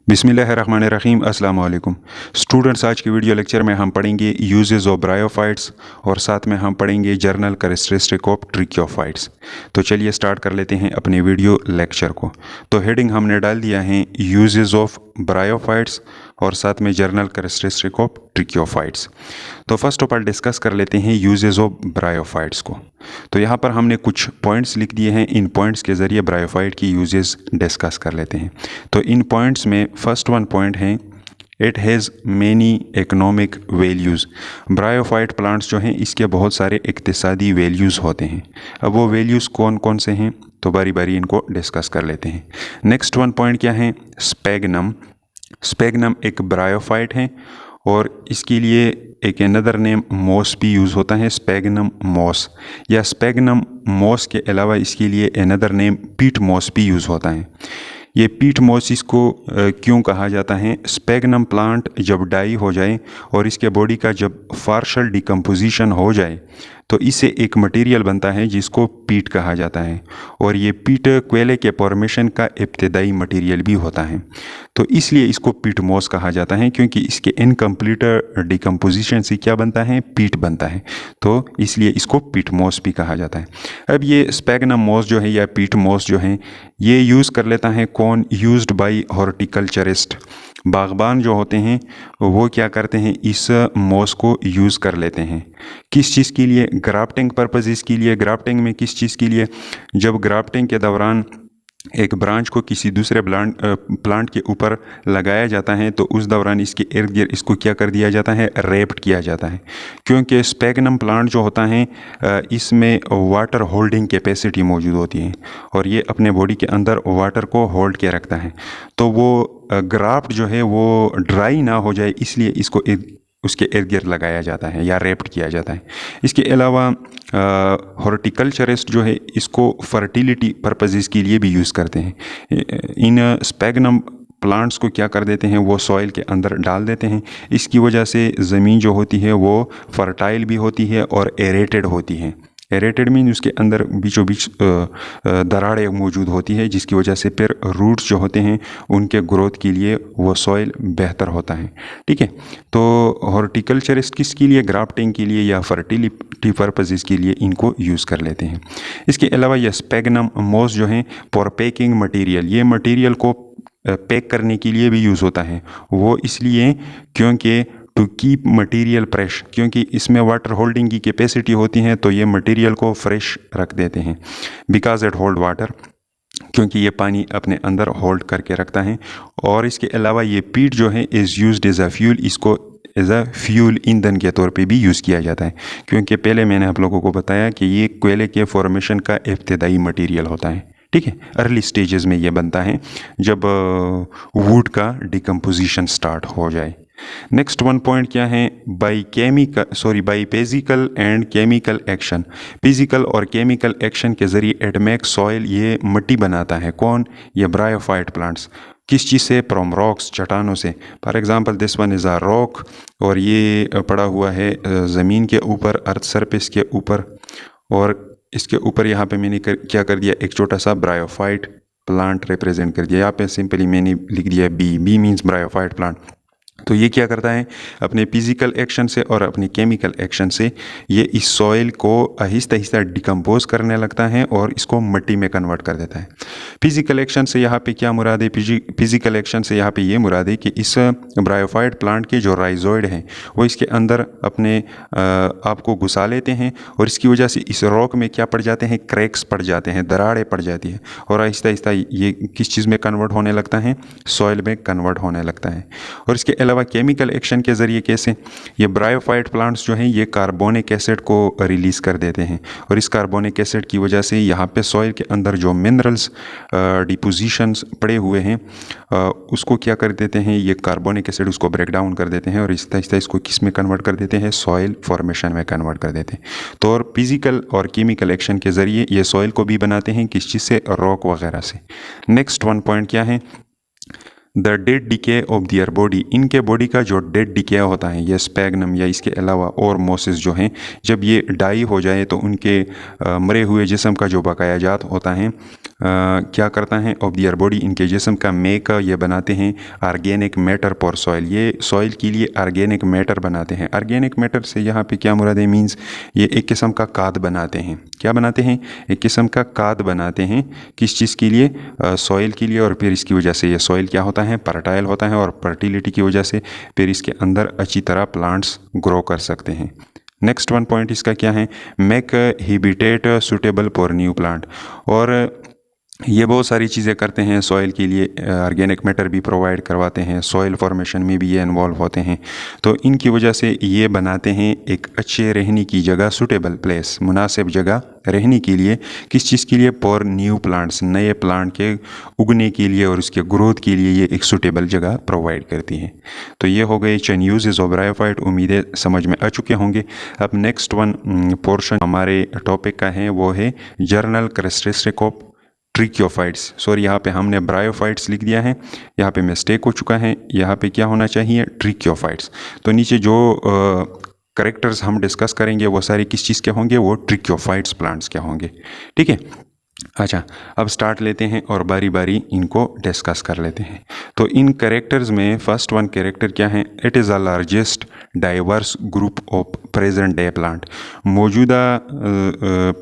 बिस्मिल्लाहिर्रहमानिर्रहीम अस्सलाम वालेकुम स्टूडेंट्स। आज की वीडियो लेक्चर में हम पढ़ेंगे यूजेस ऑफ ब्रायोफाइट्स और साथ में हम पढ़ेंगे जर्नल कैरेक्टरिस्टिक ऑफ ट्रिक्योफाइट्स। तो चलिए स्टार्ट कर लेते हैं अपने वीडियो लेक्चर को। तो हेडिंग हमने डाल दिया है यूजेस ऑफ ब्रायोफाइट्स और साथ में जर्नल कैरेक्टरिस्टिक ऑफ ट्रिक्योफाइट्स। तो फर्स्ट ऑफ ऑल डिस्कस कर लेते हैं यूजेस ऑफ ब्रायोफाइट्स को। तो यहाँ पर हमने कुछ पॉइंट्स लिख दिए हैं, इन पॉइंट्स के ज़रिए ब्रायोफाइट की यूजेस डिस्कस कर लेते हैं। तो इन पॉइंट्स में फर्स्ट वन पॉइंट है it has many economic values. Bryophyte plants जो हैं इसके बहुत सारे इक्तिसादी वैल्यूज़ होते हैं। अब वो वैल्यूज़ कौन कौन से हैं तो बारी बारी इनको डिस्कस कर लेते हैं। नेक्स्ट वन पॉइंट क्या है, स्पैगनम। स्पैगनम एक ब्रायोफाइट है और इसके लिए एक अनदर नेम मॉस भी यूज़ होता है, स्पैगनम मॉस, या स्पैगनम मॉस के अलावा इसके लिए अनदर नेम पीट मॉस भी यूज़ होता है। ये पीट मॉस इसको क्यों कहा जाता है, स्पैगनम प्लांट जब डाई हो जाए और इसके बॉडी का जब पार्शियल डिकम्पोजिशन हो जाए तो इससे एक मटेरियल बनता है जिसको पीट कहा जाता है, और ये पीट कोयले के फॉर्मेशन का इब्तदाई मटेरियल भी होता है। तो इसलिए इसको पीट मॉस कहा जाता है क्योंकि इसके इनकम्प्लीट डिकम्पोजिशन से क्या बनता है, पीट बनता है, तो इसलिए इसको पीट मॉस भी कहा जाता है। अब ये स्पैगनम मॉस जो है या पीट मॉस जो है ये यूज़ कर लेता है कौन, यूज्ड बाय हॉर्टिकल्चरिस्ट। बागबान जो होते हैं वो क्या करते हैं, इस मॉस को यूज़ कर लेते हैं किस चीज़ के लिए, ग्राफ्टिंग पर्पज़ के लिए। ग्राफ्टिंग में किस चीज़ के लिए, जब ग्राफ्टिंग के दौरान एक ब्रांच को किसी दूसरे प्लांट के ऊपर लगाया जाता है तो उस दौरान इसके इर्द गिर्द इसको क्या कर दिया जाता है, रैप्ड किया जाता है, क्योंकि स्पैगनम प्लांट जो होता है इसमें वाटर होल्डिंग कैपेसिटी मौजूद होती है और ये अपने बॉडी के अंदर वाटर को होल्ड के रखता है। तो वो ग्राफ्ट जो है वो ड्राई ना हो जाए इसलिए इसको उसके इर्द गिर्द लगाया जाता है या रैप्ड किया जाता है। इसके अलावा हॉर्टिकल्चरिस्ट जो है इसको फर्टिलिटी पर्पज़ के लिए भी यूज़ करते हैं। इन स्पैगनम प्लांट्स को क्या कर देते हैं, वो सॉइल के अंदर डाल देते हैं। इसकी वजह से ज़मीन जो होती है वो फर्टाइल भी होती है और एरेटेड होती है। एरेटेड मीन उसके अंदर बीचों बीच दरारें मौजूद होती है जिसकी वजह से फिर रूट्स जो होते हैं उनके ग्रोथ के लिए वो सॉइल बेहतर होता है। ठीक है, तो हॉर्टिकल्चरिस्ट किसके लिए, ग्राफ्टिंग के लिए या फर्टिलिटी पर्पज़ के लिए इनको यूज़ कर लेते हैं। इसके अलावा ये स्पैगनम मॉस जो है फॉर पैकिंग मटीरियल, ये मटीरियल को पैक करने के लिए भी यूज़ होता है। वो इसलिए क्योंकि टू कीप मटेरियल फ्रेश, क्योंकि इसमें वाटर होल्डिंग की कैपेसिटी होती है तो ये मटेरियल को फ्रेश रख देते हैं। बिकॉज इट होल्ड वाटर, क्योंकि ये पानी अपने अंदर होल्ड करके रखता है। और इसके अलावा ये पीट जो है is used as a fuel, इसको एज अ फ्यूल ईंधन के तौर पे भी यूज़ किया जाता है, क्योंकि पहले मैंने आप लोगों को बताया कि ये कोयले के फॉर्मेशन का इब्तदाई मटेरियल होता है। ठीक है, अर्ली स्टेजेस में ये बनता है जब वुड का डिकम्पोजिशन स्टार्ट हो जाए। नेक्स्ट वन पॉइंट क्या है, by physical and chemical action. Physical और केमिकल एक्शन के ज़रिए इट मेक सॉइल, ये मिट्टी बनाता है कौन, ये ब्रायोफाइट प्लांट्स। किस चीज़ से, फ्रॉम रॉक्स, चट्टानों से। For example this one is a rock और ये पड़ा हुआ है ज़मीन के ऊपर, अर्थ सरफेस के ऊपर, और इसके ऊपर यहाँ पे मैंने क्या कर दिया, एक छोटा सा ब्रायोफाइट प्लांट रिप्रेजेंट कर दिया। यहाँ पे सिंपली मैंने लिख दिया बी मीन्स ब्रायोफाइट प्लांट। तो ये क्या करता है, अपने फिजिकल एक्शन से और अपने केमिकल एक्शन से ये इस सॉइल को आहिस्ता आहिस्ता डिकम्पोज करने लगता है और इसको मिट्टी में कन्वर्ट कर देता है। फिजिकल एक्शन से यहाँ पे क्या मुराद है, फिजिकल एक्शन से यहाँ पे ये मुराद है कि इस ब्रायोफाइट प्लांट के जो राइजोइड हैं वो इसके अंदर अपने आप को घुसा लेते हैं और इसकी वजह से इस रॉक में क्या पड़ जाते हैं, क्रैक्स पड़ जाते हैं, दरारें पड़ जाती है और आहिस्ता आहिस्ता ये किस चीज़ में कन्वर्ट होने लगता है, सॉइल में कन्वर्ट होने लगता है। और इसके अलावा केमिकल एक्शन के ज़रिए कैसे, ये ब्रायोफाइट प्लांट्स जो हैं ये कार्बोनिक एसिड को रिलीज़ कर देते हैं और इस कार्बोनिक एसिड की वजह से यहाँ पे सॉइल के अंदर जो मिनरल्स डिपोजिशंस पड़े हुए हैं उसको क्या कर देते हैं, ये कार्बोनिक एसिड उसको ब्रेक डाउन कर देते हैं और आहिस्ता आहिस्ता इसको किस में कन्वर्ट कर देते हैं, सॉइल फॉर्मेशन में कन्वर्ट कर देते हैं। तो और फिजिकल और केमिकल एक्शन के ज़रिए ये सॉइल को भी बनाते हैं किस चीज़ से, रॉक वगैरह से। नेक्स्ट वन पॉइंट क्या है, the dead decay of their body. इनके बॉडी का जो डेड डिके होता है, ये स्पैगनम या इसके अलावा और मोसेस जो हैं, जब ये डाई हो जाए तो उनके मरे हुए जिस्म का जो बकायाजात होता है क्या करता है ऑफ दियर बॉडी, इनके जिस्म का मेक ये बनाते हैं ऑर्गेनिक मैटर फॉर सॉइल, ये सॉइल के लिए ऑर्गेनिक मैटर बनाते हैं। ऑर्गेनिक मैटर से यहाँ पे क्या मुराद है, मीन्स ये एक किस्म का खाद बनाते हैं। क्या बनाते हैं, एक किस्म का खाद बनाते हैं। किस चीज़ के लिए, सॉइल के लिए। और फिर इसकी वजह से ये सॉइल क्या होता है, फर्टाइल होता है, और फर्टिलिटी की वजह से फिर इसके अंदर अच्छी तरह प्लांट्स ग्रो कर सकते हैं। नेक्स्ट वन पॉइंट इसका क्या है, make habitat suitable for new plant. और ये बहुत सारी चीज़ें करते हैं सॉइल के लिए, ऑर्गेनिक मैटर भी प्रोवाइड करवाते हैं, सॉइल फॉर्मेशन में भी ये इन्वॉल्व होते हैं। तो इनकी वजह से ये बनाते हैं एक अच्छे रहने की जगह, सूटेबल प्लेस, मुनासिब जगह रहने के लिए। किस चीज़ के लिए, फॉर न्यू प्लांट्स, नए प्लांट के उगने के लिए और उसके ग्रोथ के लिए ये एक सूटेबल जगह प्रोवाइड करती है। तो ये हो गए चंद यूजेस ऑफ ब्रायोफाइट, उम्मीदें समझ में आ चुके होंगे। अब नेक्स्ट वन पोर्शन हमारे टॉपिक का है, वो है जर्नल कैरेक्टरिस्टिक ऑफ ट्रिक्योफाइट्स। सॉरी, यहाँ पे हमने ब्रायोफाइट्स लिख दिया है, यहाँ पे मिस्टेक हो चुका है, यहाँ पे क्या होना चाहिए, ट्रिक्योफाइट्स। तो नीचे जो करेक्टर्स हम डिस्कस करेंगे वो सारे किस चीज़ के होंगे, वो ट्रिक्योफाइट्स प्लांट्स के होंगे। ठीक है, अच्छा अब स्टार्ट लेते हैं और बारी बारी इनको डिस्कस कर लेते हैं। तो इन कैरेक्टर्स में फर्स्ट वन कैरेक्टर क्या है, it is the largest diverse group of present day plant. मौजूदा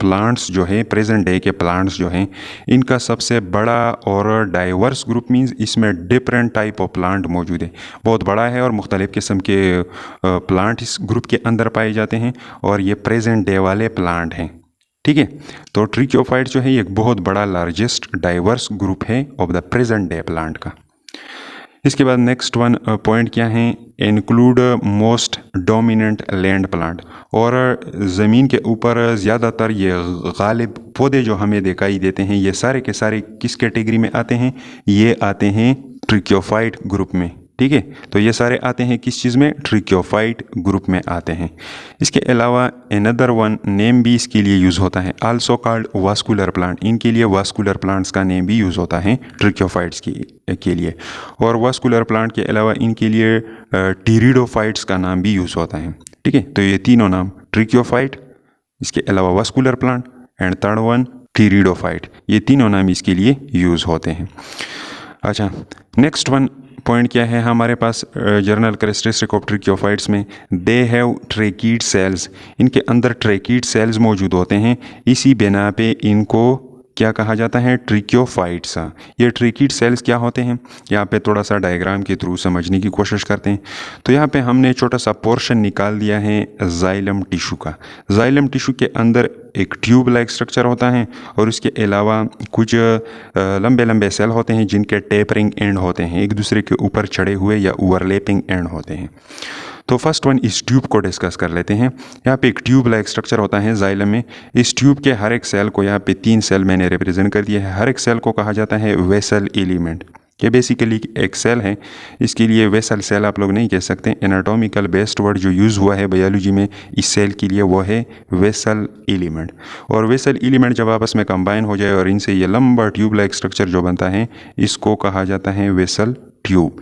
प्लांट्स जो है, प्रेजेंट डे के प्लांट्स जो हैं, इनका सबसे बड़ा और डाइवर्स ग्रुप मीन्स इसमें डिफरेंट टाइप ऑफ प्लांट मौजूद है, बहुत बड़ा है और मुख्तलिफ़ किस्म के प्लांट इस ग्रुप के अंदर पाए जाते हैं, और ये प्रेजेंट डे वाले प्लांट हैं। ठीक है, तो ट्रिक्योफाइट जो है ये एक बहुत बड़ा लार्जेस्ट डाइवर्स ग्रुप है of the present day plant का। इसके बाद नेक्स्ट वन पॉइंट क्या है, include most dominant land plant. और ज़मीन के ऊपर ज़्यादातर ये गालिब पौधे जो हमें दिखाई देते हैं, ये सारे के सारे किस कैटेगरी में आते हैं, ये आते हैं ट्रिक्योफाइट ग्रुप में। ठीक है, तो ये सारे आते हैं किस चीज़ में, ट्रिक्योफाइट ग्रुप में आते हैं। इसके अलावा अनदर वन नेम भी इसके लिए यूज़ होता है, आल्सो कॉल्ड वास्कुलर प्लांट। इनके लिए वास्कुलर प्लांट्स का नेम भी यूज़ होता है ट्रिक्योफाइट्स के लिए। और वास्कुलर प्लांट के अलावा इनके लिए टीरिडोफाइट्स का नाम भी यूज़ होता है। ठीक है, तो ये तीनों नाम, ट्रिक्योफाइट, इसके अलावा vascular plant and third one pteridophyte, ये तीनों नाम इसके लिए यूज़ होते हैं। अच्छा, नेक्स्ट वन पॉइंट क्या है हमारे पास जर्नल कैरेक्टरिस्टिक ऑफ ट्रिक्योफाइट्स में, दे हैव ट्रैकीड सेल्स। इनके अंदर ट्रैकीड सेल्स मौजूद होते हैं, इसी बिना पे इनको क्या कहा जाता है, ट्रिक्योफाइट्स। ये ट्रैकीड सेल्स क्या होते हैं, यहाँ पे थोड़ा सा डायग्राम के थ्रू समझने की कोशिश करते हैं। तो यहाँ पे हमने छोटा सा पोर्शन निकाल दिया है जाइलम टिश्यू का। जाइलम टिश्यू के अंदर एक ट्यूब लाइक स्ट्रक्चर होता है, और उसके अलावा कुछ लंबे लंबे सेल होते हैं जिनके टेपरिंग एंड होते हैं, एक दूसरे के ऊपर चढ़े हुए या ओवरलैपिंग एंड होते हैं। तो फर्स्ट वन इस ट्यूब को डिस्कस कर लेते हैं। यहाँ पे एक ट्यूब लाइक स्ट्रक्चर होता है जाइलम में। इस ट्यूब के हर एक सेल को, यहाँ पे 3 सेल मैंने रिप्रेजेंट कर दिया है, हर एक सेल को कहा जाता है वेसल एलिमेंट। ये बेसिकली एक सेल है, इसके लिए वेसल सेल आप लोग नहीं कह सकते। एनाटॉमिकल बेस्ड वर्ड जो यूज़ हुआ है बायोलॉजी में इस सेल के लिए वो है वेसल एलिमेंट। और वेसल एलिमेंट जब आपस में कंबाइन हो जाए और इनसे ये लंबा ट्यूब लाइक स्ट्रक्चर जो बनता है, इसको कहा जाता है वेसल ट्यूब।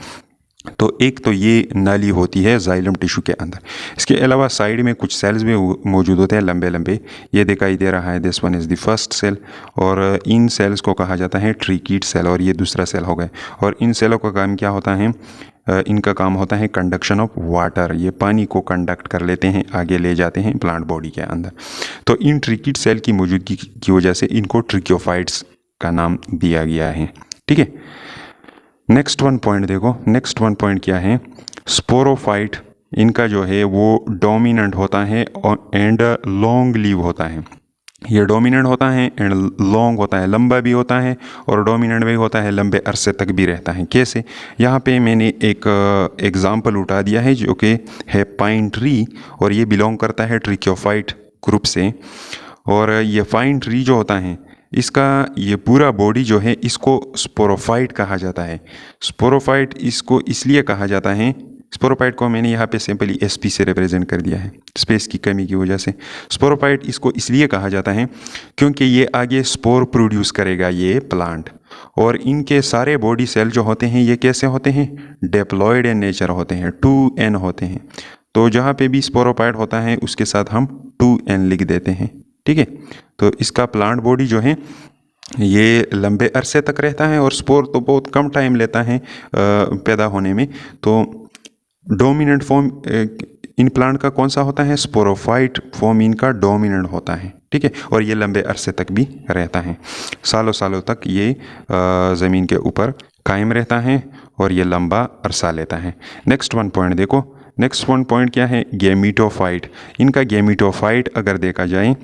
तो एक तो ये नाली होती है जाइलम टिश्यू के अंदर। इसके अलावा साइड में कुछ सेल्स भी मौजूद होते हैं लंबे लंबे, ये दिखाई दे रहा है, this one is the first cell. और इन सेल्स को कहा जाता है ट्रिकीड सेल, और ये दूसरा सेल हो गए। और इन सेलों का काम क्या होता है, इनका काम होता है कंडक्शन ऑफ वाटर। ये पानी को कंडक्ट कर लेते हैं, आगे ले जाते हैं प्लांट बॉडी के अंदर। तो इन ट्रिकीड सेल की मौजूदगी की वजह से इनको ट्रिक्योफाइट्स का नाम दिया गया है। ठीक है, नेक्स्ट वन पॉइंट देखो, नेक्स्ट वन पॉइंट क्या है, स्पोरोफाइट। इनका जो है वो डोमिनेंट होता है एंड लॉन्ग लीव होता है। ये डोमिनेंट होता है एंड लॉन्ग होता है, लंबा भी होता है और डोमिनेंट भी होता है, लंबे अरसे तक भी रहता है। कैसे, यहाँ पे मैंने एक एग्जांपल उठा दिया है जो कि है पाइन ट्री, और ये बिलोंग करता है ट्रिक्योफाइट ग्रुप से। और ये पाइन ट्री जो होता है, इसका ये पूरा बॉडी जो है इसको स्पोरोफाइट कहा जाता है। स्पोरोफाइट इसको इसलिए कहा जाता है, स्पोरोफाइट को मैंने यहाँ पे सिंपली SP से रिप्रेजेंट कर दिया है, स्पेस की कमी की वजह से। स्पोरोफाइट इसको इसलिए कहा जाता है क्योंकि ये आगे स्पोर प्रोड्यूस करेगा ये प्लांट, और इनके सारे बॉडी सेल जो होते हैं ये कैसे होते हैं, डिप्लॉयड इन नेचर होते हैं, 2N होते हैं। तो जहाँ पे भी स्पोरोफाइट होता है उसके साथ हम 2N लिख देते हैं। ठीक है, तो इसका प्लांट बॉडी जो है ये लंबे अरसे तक रहता है और स्पोर तो बहुत कम टाइम लेता है पैदा होने में। तो डोमिनेंट फॉर्म इन प्लांट का कौन सा होता है? स्पोरोफाइट फॉर्म इनका डोमिनेंट होता है, ठीक है। और ये लंबे अरसे तक भी रहता है, सालों सालों तक ये ज़मीन के ऊपर कायम रहता है और ये लंबा अरसा लेता है। नेक्स्ट वन पॉइंट देखो, नेक्स्ट वन पॉइंट क्या है? गैमीटोफाइट। इनका गैमीटोफाइट अगर देखा जाए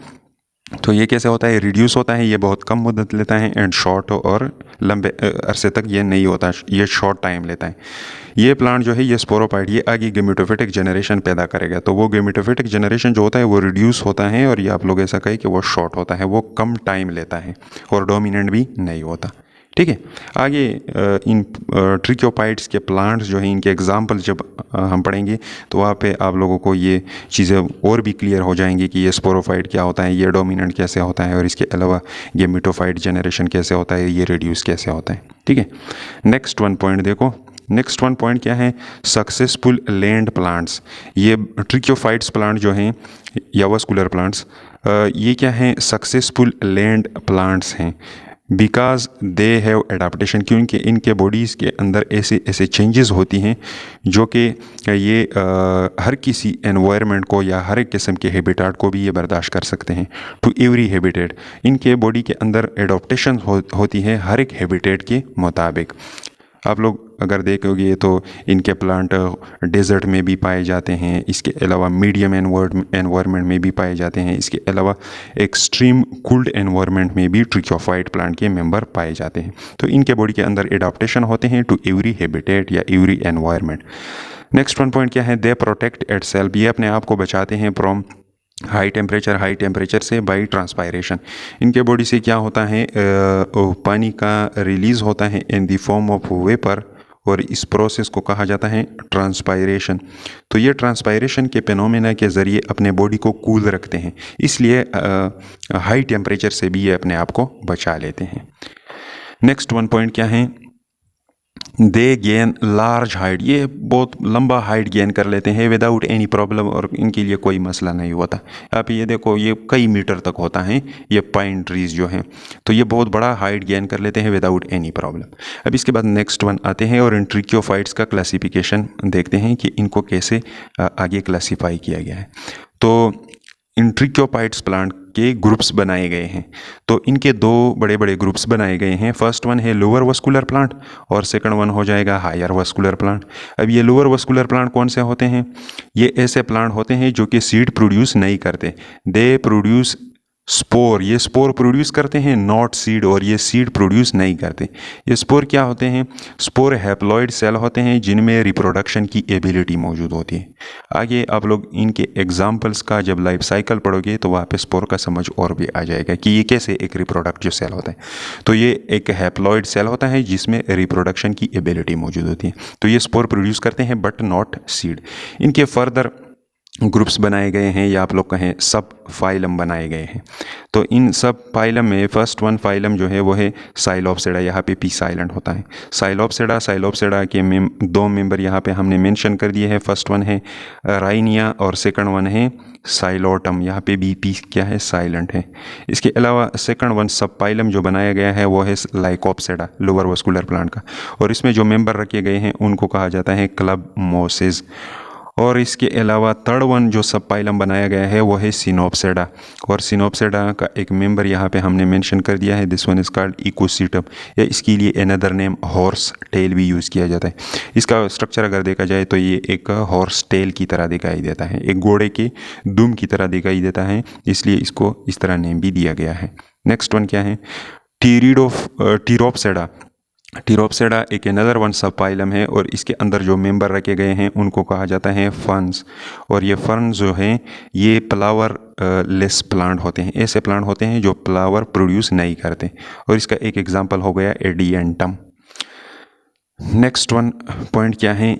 तो ये कैसे होता है? रिड्यूस होता है, ये बहुत कम मुद्दत लेता है एंड शॉर्ट, और लंबे अरसे तक ये नहीं होता, ये शॉर्ट टाइम लेता है। ये प्लांट जो है ये स्पोरोपाइट, ये आगे गेमेटोफिटिक जनरेशन पैदा करेगा। तो वो गेमेटोफिटिक जनरेशन जो होता है वो रिड्यूस होता है, और ये आप लोग ऐसा कहें कि वो शॉर्ट होता है, वो कम टाइम लेता है और डोमिनेंट भी नहीं होता, ठीक है। आगे इन ट्रिक्योपाइट्स के प्लांट्स जो हैं इनके एग्जाम्पल जब हम पढ़ेंगे तो वहाँ पे आप लोगों को ये चीज़ें और भी क्लियर हो जाएंगी कि ये स्पोरोफाइट क्या होता है, ये डोमिनेंट कैसे होता है, और इसके अलावा गेमेटोफाइट जनरेशन कैसे होता है, ये रिड्यूस कैसे होता है, ठीक है। नेक्स्ट वन पॉइंट देखो, नेक्स्ट वन पॉइंट क्या है? Successful land plants. ये ट्रिक्योफाइट्स प्लांट जो हैं या वास्कुलर प्लांट्स, ये क्या हैं? सक्सेसफुल लैंड प्लांट्स हैं बिकॉज दे हैव एडाप्टेशन, क्योंकि इनके बॉडीज़ के अंदर ऐसे ऐसे चेंजेस होती हैं जो कि ये हर किसी एनवायरनमेंट को या हर एक किस्म के हैबिटेट को भी ये बर्दाश्त कर सकते हैं। टू एवरी हैबिटेट, इनके बॉडी के अंदर एडोप्टेशन होती है हर एक हैबिटेट के मुताबिक। आप लोग अगर देखोगे तो इनके प्लांट डेजर्ट में भी पाए जाते हैं, इसके अलावा मीडियम एनवायरनमेंट में भी पाए जाते हैं, इसके अलावा एक्सट्रीम कोल्ड एनवायरनमेंट में भी ट्रिक्योफाइट प्लांट के मेंबर पाए जाते हैं। तो इनके बॉडी के अंदर एडाप्टेशन होते हैं टू एवरी हैबिटेट या every environment. Next one point क्या है? दे प्रोटेक्ट इटसेल्फ, ये अपने आप को बचाते हैं फ्रॉम हाई टेम्परेचर से बाई ट्रांसपायरेशन। इनके बॉडी से क्या होता है? पानी का रिलीज़ होता है in the form of vapour, और इस प्रोसेस को कहा जाता है ट्रांसपायरेशन। तो ये ट्रांसपायरेशन के फिनोमेना के ज़रिए अपने बॉडी को कूल रखते हैं, इसलिए हाई टेम्परेचर से भी ये अपने आप को बचा लेते हैं। नेक्स्ट वन पॉइंट क्या है? दे गेन लार्ज हाइट, ये बहुत लंबा हाइट गेन कर लेते हैं विदाउट एनी प्रॉब्लम, और इनके लिए कोई मसला नहीं होता। आप ये देखो ये कई मीटर तक होता है ये पाइन ट्रीज जो हैं, तो ये बहुत बड़ा हाइट गेन कर लेते हैं विदाउट एनी प्रॉब्लम। अब इसके बाद नेक्स्ट वन आते हैं और इन ट्रिक्योफाइट्स का क्लासिफिकेशन देखते हैं कि इनको कैसे आगे क्लासीफाई किया गया है। तो इन ट्रिक्योपाइट्स प्लांट के ग्रुप्स बनाए गए हैं। तो इनके दो बड़े बड़े ग्रुप्स बनाए गए हैं। फर्स्ट वन है लोअर वस्कुलर प्लांट और सेकंड वन हो जाएगा हायर वस्कुलर प्लांट। अब ये लोअर वस्कुलर प्लांट कौन से होते हैं? ये ऐसे प्लांट होते हैं जो कि सीड प्रोड्यूस नहीं करते, दे प्रोड्यूस स्पोर। ये स्पोर प्रोड्यूस करते हैं, नॉट सीड, और ये सीड प्रोड्यूस नहीं करते। ये स्पोर क्या होते हैं? स्पोर हैप्लॉइड सेल होते हैं जिनमें रिप्रोडक्शन की एबिलिटी मौजूद होती है। आगे आप लोग इनके एग्जाम्पल्स का जब लाइफ साइकिल पढ़ोगे तो वहाँ पे स्पोर का समझ और भी आ जाएगा कि ये कैसे एक रिप्रोडक्टिव सेल होता है। तो ये एक हैप्लॉइड सेल होता है जिसमें रिप्रोडक्शन की एबिलिटी मौजूद होती है। तो ये स्पोर प्रोड्यूस करते हैं बट नॉट सीड। इनके फर्दर ग्रुप्स बनाए गए हैं या आप लोग कहें सब फाइलम बनाए गए हैं। तो इन सब फाइलम में फर्स्ट वन फाइलम जो है वो है साइलोप्सिडा, यहाँ पे पी साइलेंट होता है। साइलोप्सिडा के दो मेंबर यहाँ पे हमने मेंशन कर दिए हैं। फर्स्ट वन है राइनिया और सेकंड वन है साइलोटम, यहाँ पे बी पी क्या है? साइलेंट है। इसके अलावा सेकंड वन सब फाइलम जो बनाया गया है वो है लाइकोप्सिडा, लोअर वस्कुलर प्लांट का, और इसमें जो मेंबर रखे गए हैं उनको कहा जाता है क्लब मोसेस। और इसके अलावा थर्ड वन जो सब फाइलम बनाया गया है वो है सिनोप्सिडा, और सिनोप्सिडा का एक मेंबर यहाँ पे हमने मेंशन कर दिया है, दिस वन इज कॉल्ड इकोसिटम, या इसके लिए अनदर नेम हॉर्स टेल भी यूज़ किया जाता है। इसका स्ट्रक्चर अगर देखा जाए तो ये एक हॉर्स टेल की तरह दिखाई देता है, एक घोड़े के दुम की तरह दिखाई देता है, इसलिए इसको इस तरह नेम भी दिया गया है। नेक्स्ट वन क्या है? टीरोप्सिडा एक अनदर वन सब फाइलम है, और इसके अंदर जो मेंबर रखे गए हैं उनको कहा जाता है फर्न्स। और ये फर्न्स जो हैं ये फ्लावर लेस प्लांट होते हैं, ऐसे प्लांट होते हैं जो फ्लावर प्रोड्यूस नहीं करते, और इसका एक एग्जांपल हो गया एडियंटम। नेक्स्ट वन पॉइंट क्या है?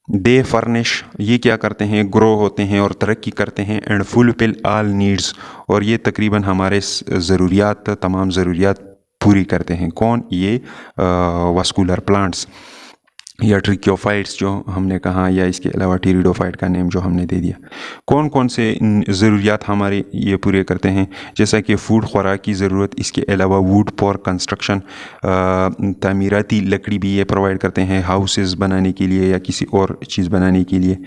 दे फर्निश, ये क्या करते हैं? ग्रो होते हैं और तरक्की करते हैं, एंड फुलफिल ऑल नीड्स, और ये तकरीबन हमारे ज़रूरियात, तमाम ज़रूरियात पूरी करते हैं। कौन? ये वास्कुलर प्लांट्स। या ट्रिक्योफाइट्स जो हमने कहा, या इसके अलावा टीरिडोफाइट का नेम जो हमने दे दिया। कौन कौन से ज़रूरियात हमारे ये पूरे करते हैं, जैसा कि फ़ूड खुराक की ज़रूरत, इसके अलावा वुड फॉर कंस्ट्रक्शन, तामीराती लकड़ी भी ये प्रोवाइड करते हैं हाउसेस बनाने के लिए या किसी और चीज़ बनाने के लिए।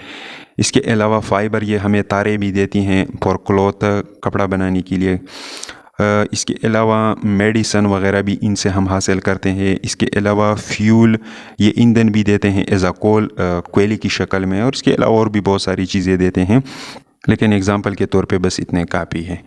इसके अलावा फ़ाइबर ये हमें तारे भी देती हैं फॉर क्लॉथ, कपड़ा बनाने के लिए। इसके अलावा मेडिसन वगैरह भी इनसे हम हासिल करते हैं। इसके अलावा फ्यूल, ये ईंधन भी देते हैं एज अ कोल, कोयले की शक्ल में, और इसके अलावा और भी बहुत सारी चीज़ें देते हैं, लेकिन एग्जांपल के तौर पे बस इतने काफ़ी है।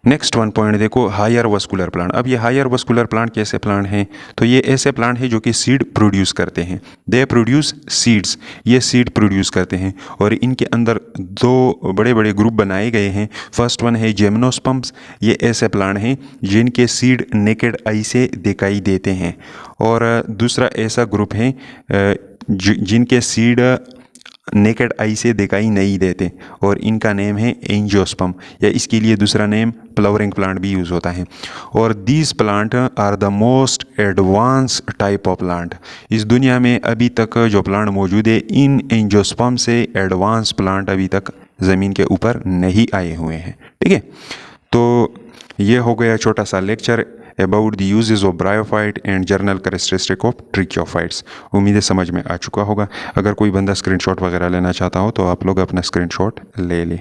नेक्स्ट वन पॉइंट देखो, हायर वस्कुलर प्लांट। अब ये हायर वस्कुलर प्लांट कैसे प्लांट हैं, तो ये ऐसे प्लांट हैं जो कि सीड प्रोड्यूस करते हैं। दे प्रोड्यूस सीड्स, ये सीड प्रोड्यूस करते हैं, और इनके अंदर दो बड़े बड़े ग्रुप बनाए गए हैं। फर्स्ट वन है जिम्नोस्पर्म्स, ये ऐसे प्लांट हैं जिनके सीड नेकेड आई से दिखाई देते हैं, और दूसरा ऐसा ग्रुप है जिनके सीड नेकेड आई से दिखाई नहीं देते, और इनका नेम है एंजियोस्पर्म, या इसके लिए दूसरा नेम फ्लावरिंग प्लांट भी यूज़ होता है। और these plant are the most advance type of plant. इस दुनिया में अभी तक जो प्लांट मौजूद है, इन एंजियोस्पर्म से एडवांस प्लांट अभी तक ज़मीन के ऊपर नहीं आए हुए हैं। ठीक है, तो ये हो गया छोटा सा lecture about the uses of bryophyte and general characteristic of tracheophytes. उम्मीद है समझ में आ चुका होगा। अगर कोई बंदा स्क्रीनशॉट वगैरह लेना चाहता हो तो आप लोग अपना स्क्रीनशॉट ले लें।